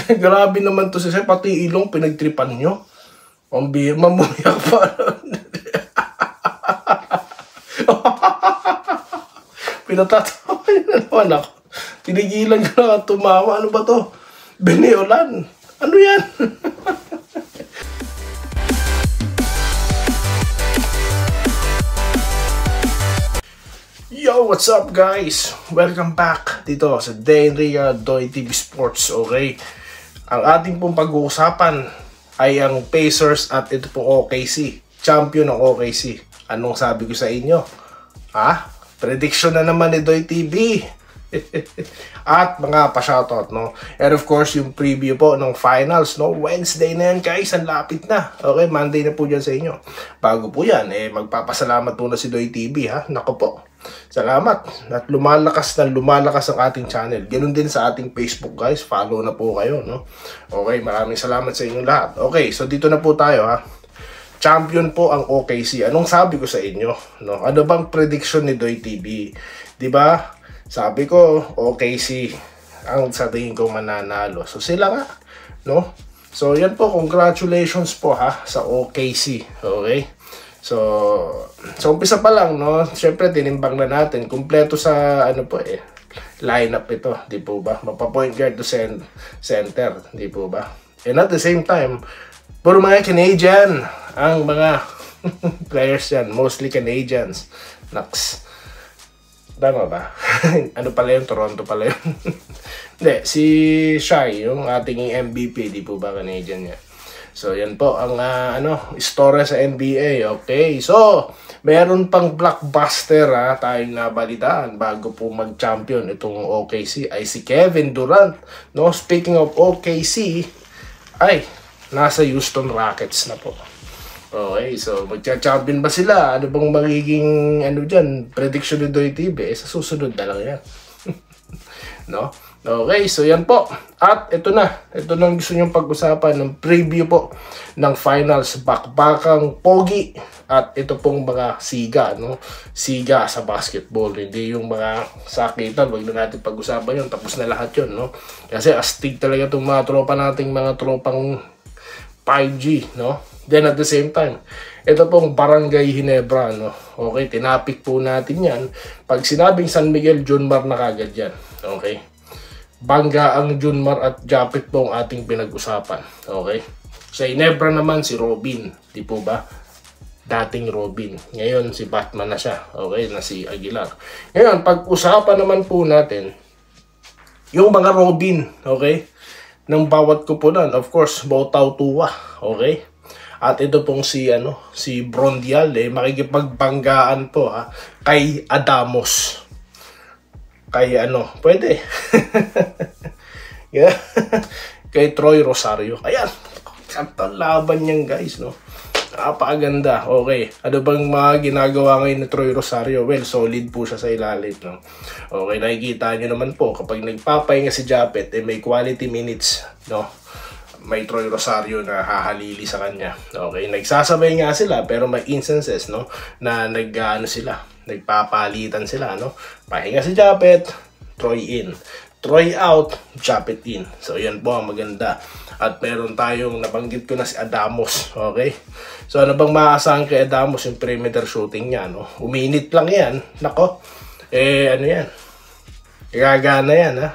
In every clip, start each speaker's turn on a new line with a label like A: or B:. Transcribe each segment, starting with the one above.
A: Grabe naman to siya. Pati ilong pinagtripan nyo. Mamuyak pa. Pinatatawa na naman ako. Tinigilan ko na tumawa. Ano ba to? Beneolan. Ano yan? Yo, what's up guys? Welcome back dito sa Denria Doy TV Sports. Okay, ang ating pong pag-uusapan ay ang Pacers at ito pong OKC. Champion ng OKC. Anong sabi ko sa inyo? Prediction na naman ni Doy TV. At mga pa-shoutout, no? And of course, yung preview po ng finals, no? Wednesday na yan, guys. Ang lapit na. Okay, Monday na po dyan sa inyo. Bago po yan, magpapasalamat po na si Doy TV, ha? Nako po. Salamat. At lumalakas ang ating channel. Ganun din sa ating Facebook, guys. Follow na po kayo, no? Okay, maraming salamat sa inyo lahat. Okay, so dito na po tayo, ha? Champion po ang OKC. Anong sabi ko sa inyo, no? Ano bang prediction ni Doy TV? 'Di ba? Sabi ko, OKC ang sa tingin ko mananalo. So sila nga, no? So yan po, congratulations po ha sa OKC. Okay? So umpisa pa lang, no? Syempre tinimbang na natin kumpleto sa ano po lineup ito, di po ba? Mapa-point guard to center, di po ba? And at the same time, puro mga Canadian ang mga players yan, mostly Canadians. Naks. Tama ba? Ano pala yun? Toronto pala yun. Hindi, si Shai, yung ating MVP, di po ba Canadian yan? So, yan po ang istorya sa NBA. Okay, so, meron pang blockbuster tayong nabalitaan bago po mag-champion itong OKC ay si Kevin Durant. No, speaking of OKC, ay nasa Houston Rockets na po. Okay, so magcha-champion ba sila? Ano bang magiging dyan? Prediction ni Doy TV? Sa susunod na lang yan. No? Okay, so yan po. At ito na. Ito na gusto nyong pag-usapan ng preview po ng finals. Bakbakang pogi. At ito pong mga siga, no? Siga sa basketball. Hindi yung mga sakitan. Wag na natin pag-usapan yun. Tapos na lahat yun, no? Kasi astig talaga itong mga tropa nating mga tropang 5G, no? Then at the same time, ito pong Barangay Ginebra, no? Okay, tinapik po natin yan. Pag sinabing San Miguel, Junmar na kagad yan. Okay? Bangga ang Junmar at Japet po ang ating pinag-usapan. Okay? Sa Ginebra naman, si Robin. Di po ba? Dating Robin. Ngayon, si Batman na siya. Okay? Na si Aguilar. Ngayon, pag-usapan naman po natin, yung mga Robin, okay? Ng bawat kupunan. Of course, Bautaw Tuwa. Okay? At ito pong si Brondial makikipagbanggaan po kay Adamos. Kay pwede. Yeah. Kay Troy Rosario. Ayan. Sakto laban niyan, guys, no. Napakaganda. Okay. Ano bang mga ginagawa ngayon ni Troy Rosario? Well, solid po siya sa ilalim, no. Okay, nakikita niyo naman po kapag nagpapahinga si Japet, may quality minutes, no. May Troy Rosario na hahalili sa kanya. Okay, nagsasabay nga sila pero may instances, no, na nagpapalitan sila, no. Pahinga si Japet, Troy in. Troy out, Japet in. So yan po ang maganda. At meron tayong nabanggit ko na si Adamos. Okay? So ano bang maaasahan kay Adamos? Yung perimeter shooting niya, no. Uminit lang yan. Nako. Yan? Gagana yan, ha.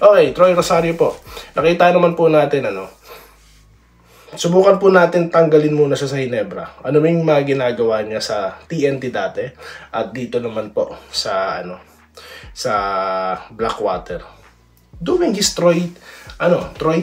A: Okay, Troy Rosario po. Nakita naman po natin subukan po natin tanggalin muna siya sa Ginebra. Ano yung mga ginagawa niya sa TNT dati at dito naman po sa sa Blackwater. Doing his Troy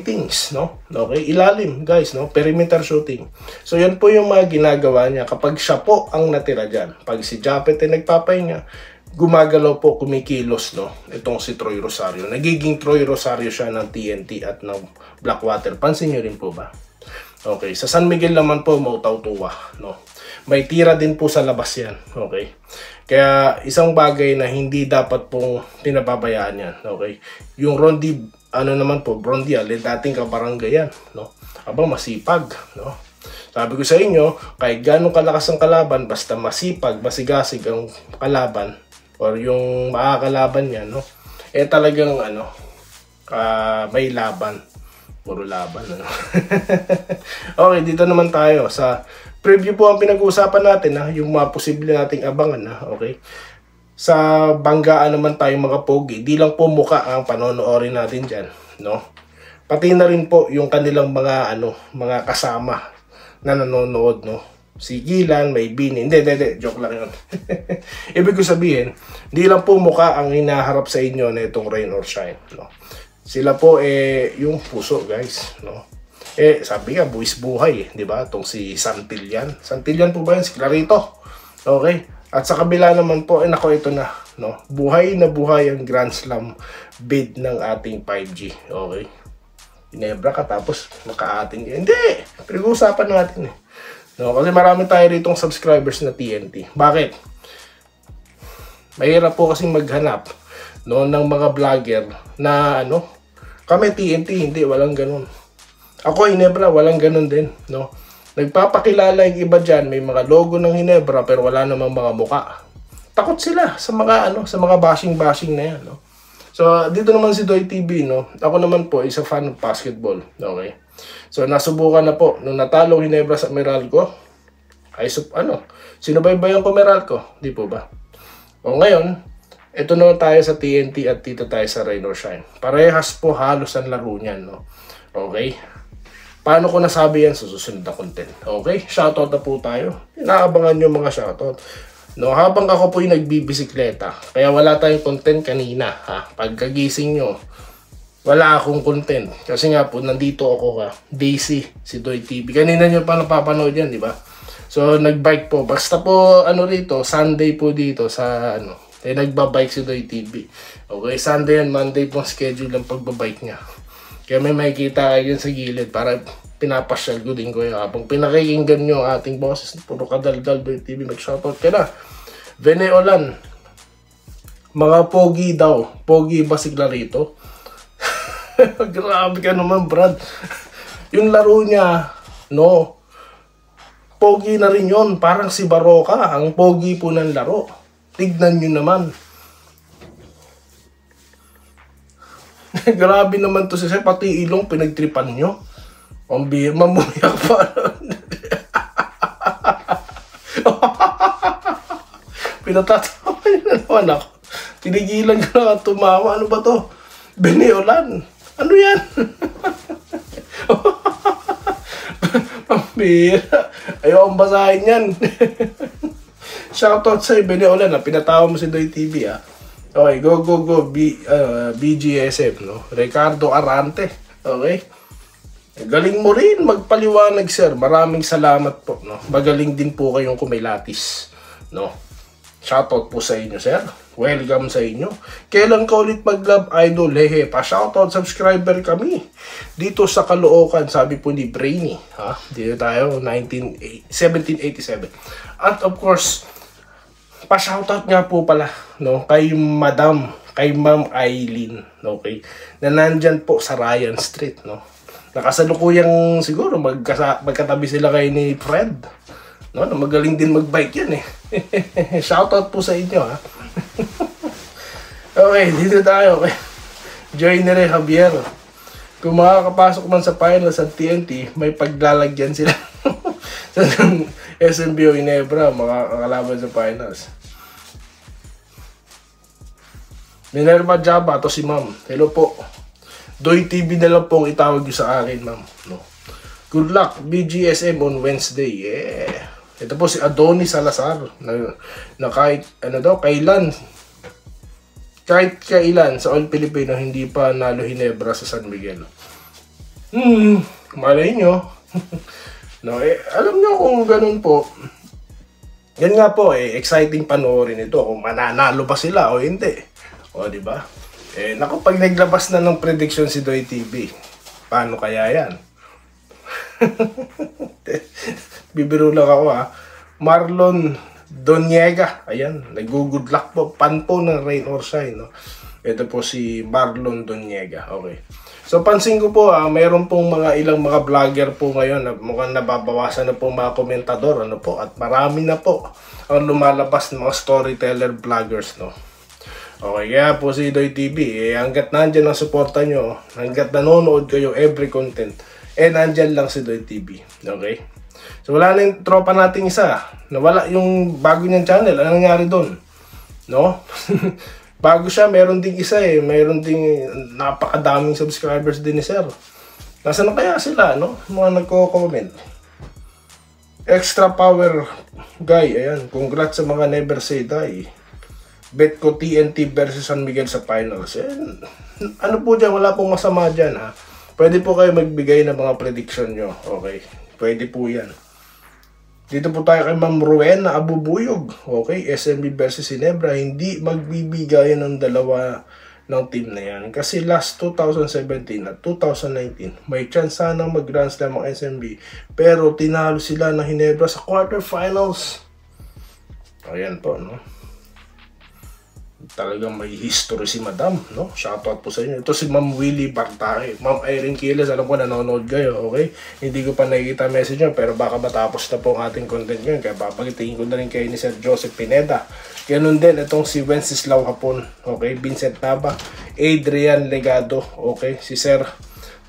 A: things, no? Okay, ilalim, guys, no? Perimeter shooting. So yan po yung mga ginagawa niya kapag siya po ang natira diyan. Pag si Japet nagpapahinga, gumagalaw po, kumikilos, no? Itong si Troy Rosario. Nagiging Troy Rosario siya ng TNT at ng Blackwater. Pansin nyo rin po ba? Okay. Sa San Miguel naman po, Bautaw Tuwa, no? May tira din po sa labas yan. Okay. Kaya isang bagay na hindi dapat pong pinababayaan yan. Okay. Yung naman po, Brondial, dating kabarangay yan, no? Abang masipag, no? Sabi ko sa inyo, kahit ganong kalakas ang kalaban, basta masipag, masigasig ang kalaban, or yung makakalaban niya, no? Talagang may laban. Puro laban, ano? Okay, dito naman tayo sa preview po ang pinag-uusapan natin, ha? Yung mga posible nating abangan, ha? Okay. Sa banggaan naman tayo mga pogi, di lang po muka ang panonoorin natin dyan, no? Pati na rin po yung kanilang mga mga kasama na nanonood, no? Si Gilan, may Bini. Hindi, joke lang yun. Ibig ko sabihin, di lang po muka ang hinaharap sa inyo na itong Rain or Shine, no? Sila po yung puso, guys, no? Sabi nga buwis buhay, di ba? Itong si Santillan. Santillan po ba yan? Si Clarito. Okay? At sa kabila naman po, nako, ito na, no? Buhay na buhay ang Grand Slam bid ng ating 5G. Okay? Ginebra ka tapos makaating. Hindi! Pinag-uusapan natin, eh. No? Kasi marami tayo ritong subscribers na TNT. Bakit? Mahirap po kasing maghanap, no, ng mga vlogger na kami TNT, hindi, walang ganun. Ako, Hinebra, walang ganun din, no? Nagpapakilala yung iba dyan, may mga logo ng Hinebra, pero wala namang mga muka. Takot sila sa mga, sa mga bashing na yan, no? So, dito naman si Doy TV, no? Ako naman po, isa fan ng basketball, okay? So, nasubukan na po, nung natalo Hinebra sa Meralco, sinubaybayan ko Meralco, di po ba? O ngayon, ito naman tayo sa TNT at dito tayo sa Rain or Shine. Parehas po halos ang laro niyan, no? Okay? Paano ko nasabi yan sa susunod na content? Okay? Shoutout na po tayo. Inaabangan nyo mga shoutout. No, habang ako po yung nagbibisikleta, kaya wala tayong content kanina, ha? Pagkagising nyo, wala akong content. Kasi nga po, nandito ako, Daisy, si Doy TV. Kanina nyo pa napapanood yan, di ba? So, nagbike po. Basta po, rito, Sunday po dito sa, nagbabike si Doy TV. Okay, Sunday and Monday pong schedule ng pagbabike niya. Kaya may makikita kayo yun sa gilid para pinapasyal ko din ko yun. Habang pinakikinggan nyo ang ating boses, puro kadaldal Doy TV, mag-shoutout ka na. Veneolan, mga pogi daw. Pogi ba si Clarito? Grabe ka naman, Brad. Yung laro niya, no, pogi na rin yun. Parang si Baroka, ang pogi po ng laro. Tignan nyo naman. Grabe naman to siya. Pati ilong pinagtripan nyo. Ang bihir, mamuyak pa. Pinatatawa na naman ako. Tinigilan ko na tumawa. Ano ba to? Veneolan. Ano yan? Ang bihira. Ayaw ang basahin yan. Shoutout sa Veneolan, pinatawa mo si Doy TV, Okay, go. BGSM, no? Ricardo Arante. Okay? Galing mo rin magpaliwanag, sir. Maraming salamat po, no? Magaling din po kayong kumilatis, no? Shoutout po sa inyo, sir. Welcome sa inyo. Kailan ka ulit mag-Love Idol? Hehe, pa-shoutout subscriber kami. Dito sa Caloocan, sabi po ni Brainy, ha? Dito tayo, 1787. At of course, pa-shoutout nga po pala, no, kay Ma'am Eileen, okay, na nandyan po sa Ryan Street, no. Nakasalukuyang siguro magkatabi sila kay ni Fred, no, na magaling din magbike yan, Shoutout po sa inyo, ha. Okay, dito tayo kay Joyner Javier. Kung makakapasok man sa finals at TNT, may paglalagyan sila sa SMBO Hinebra, mga kalaban sa finals. Minerva Jaba, to si ma'am. Hello po. Doy TV na lang pong itawag nyo sa akin, ma'am. No. Good luck, BGSM on Wednesday. Yeah. Ito po si Adonis Salazar. Na kahit, kailan sa All Filipino hindi pa nalo Hinebra sa San Miguel. Malay nyo. No, alam nyo kung ganun po. Yan nga po, exciting panoorin ito kung mananalo ba sila o hindi. O, di ba? Naku, pag naglabas na ng prediction si Doy TV, paano kaya yan? Bibiro lang ako, Marlon Doniega, ayan, nag-good luck po, pan po ng Rain or Shine, no? Ito po si Marlon Doniega, okay. So pansin ko po, mayroon pong ilang mga vlogger po ngayon na mukhang nababawasan na po mga komentador, at marami na po ang lumalabas ng mga storyteller vloggers, no. Okay, kaya po si Doy TV, hanggat nandyan ang suporta nyo, hanggat nanonood kayo every content, nandyan lang si Doy TV. Okay? So wala na yung tropa nating isa. Nawala yung bago niyang channel. Ano nangyari doon? No? Bago siya, meron ding isa Meron ding napakadaming subscribers din ni Sir. Nasaan na kaya sila, no? Mga nagko-comment. Extra power guy, ayan. Congrats sa mga never say die. Bet ko TNT versus San Miguel sa finals. Ano po dyan? Wala pong masama dyan, ha? Pwede po kayo magbigay ng mga prediction nyo. Okay? Pwede po yan. Dito po tayo kay Ma'am Rowena Abubuyog. Okay? SMB versus Ginebra. Hindi magbibigayan ng dalawa ng team na yan. Kasi last 2017 at 2019, may chance sana mag-Grand Slam ang SMB. Pero tinalo sila ng Ginebra sa quarterfinals. Ayan po, no? Talagang may history si Madam, no? Shoutout po sa inyo. Ito si Ma'am Willie Bartahe. Ma'am Irene Quiles, alam ko nanonood kayo, okay? Hindi ko pa nakikita message nyo, pero baka matapos na po ang ating content ngayon. Kaya papagitingin ko na rin kayo ni Sir Joseph Pineda. Ganun din, itong si Wenceslao Hapon, okay? Vincent Nava, Adrian Legado, okay? Si Sir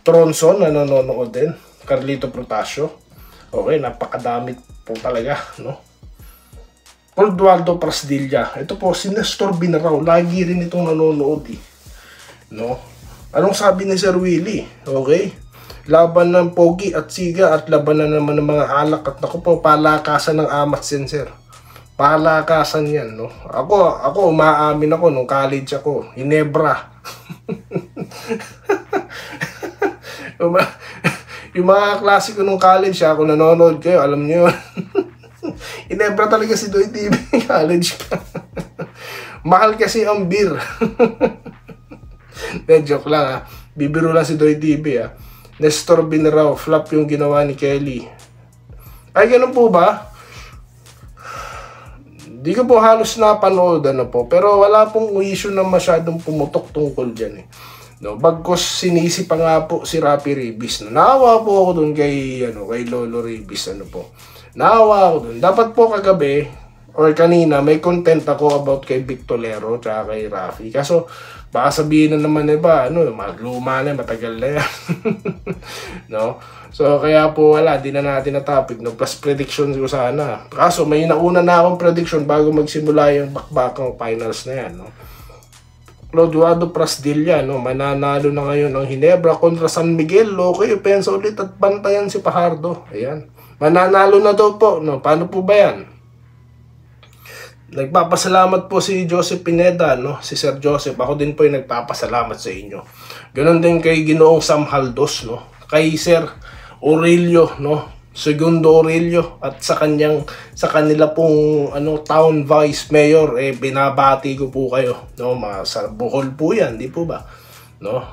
A: Tronson, nanonood din. Carlito Protasio, okay? Napakadami po talaga, no? Eduardo Prasdilla. Ito po, si Nestor Binarao. Lagi rin itong nanonood, no? Anong sabi ni Sir Willie? Okay? Laban ng Pogi at Siga at laban na naman ng mga alak. At naku po, palakasan ng Amat Sensor. Palakasan yan, no? Ako, umaamin ako nung college ako. Ginebra. Yung mga klase ko nung college, ako nanonood kayo, alam nyo yun. Ginebra talaga si Doy TV. College ka. Mahal kasi ang beer. Joke lang, ha. Bibiro lang si Doy TV, ha. Nestor Binarao, flop yung ginawa ni Kelly. Ay, ganun po ba? Di ko po halos napanood, ano po. Pero wala pong issue na masyadong pumutok tungkol dyan, no, bagkos sinisi pa nga po si Rapi Ribis. No? Naawa po ako dun kay Lolo Ribis, ano po. Naawa ako dun. Dapat po kagabi or kanina may content ako about kay Vic Tolero tsaka kay Rafi. Kaso baka sabihin na naman iba, luma na, matagal na yan. No? So kaya po wala, di na natin na topic, no? Plus prediction ko sana. Kaso may nauna na akong prediction bago magsimula yung bakbakang finals na yan, no? Eduardo Prasdilla, no? Mananalo na ngayon ng Ginebra kontra San Miguel. Okay, pensa ulit at bantayan si Pajardo. Ayan. Mananalo na daw po, no? Paano po ba yan? Nagpapasalamat po si Joseph Pineda, no? Si Sir Joseph. Ako din po yung nagpapasalamat sa inyo. Ganon din kay Ginoong Sam Haldos, no? Kay Sir Aurelio, no? Segundo Aurelio at sa kanila pong town vice mayor, binabati ko po kayo, no? Sa Bohol po yan, di po ba? No?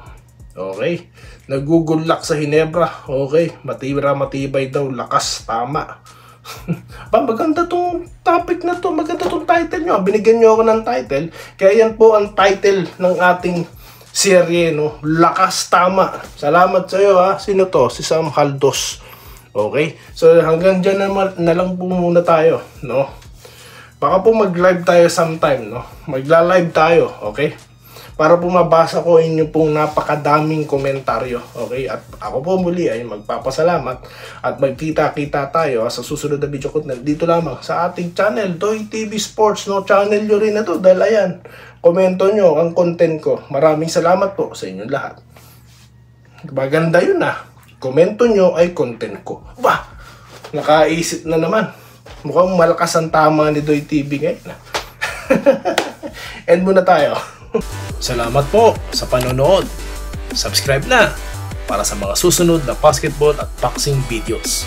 A: Okay. Nag-Google Lock sa Ginebra. Okay. Matibay daw, lakas, tama. Maganda tong topic na to, maganda tong title nyo. Binigyan nyo ako ng title, kaya yan po ang title ng ating serye, no? Lakas, tama. Salamat sa iyo, ha. Sino to? Si Sam Haldos. Okay? So hanggang dyan na lang po muna tayo, no? Baka po mag-live tayo sometime, no? Magla-live tayo, okay? Para po mabasa ko inyo pong napakadaming komentaryo, okay? At ako po muli ay magpapasalamat at magkita-kita tayo sa susunod na video content dito lamang sa ating channel, Doy TV Sports, no? Channel nyo rin na to dahil ayan, komento nyo ang content ko. Maraming salamat po sa inyong lahat. Maganda yun, komento nyo ay content ko. Bah! Nakaisip na naman. Mukhang malakas ang tama ni Doy TV ngayon. End muna tayo. Salamat po sa panonood. Subscribe na para sa mga susunod na basketball at boxing videos.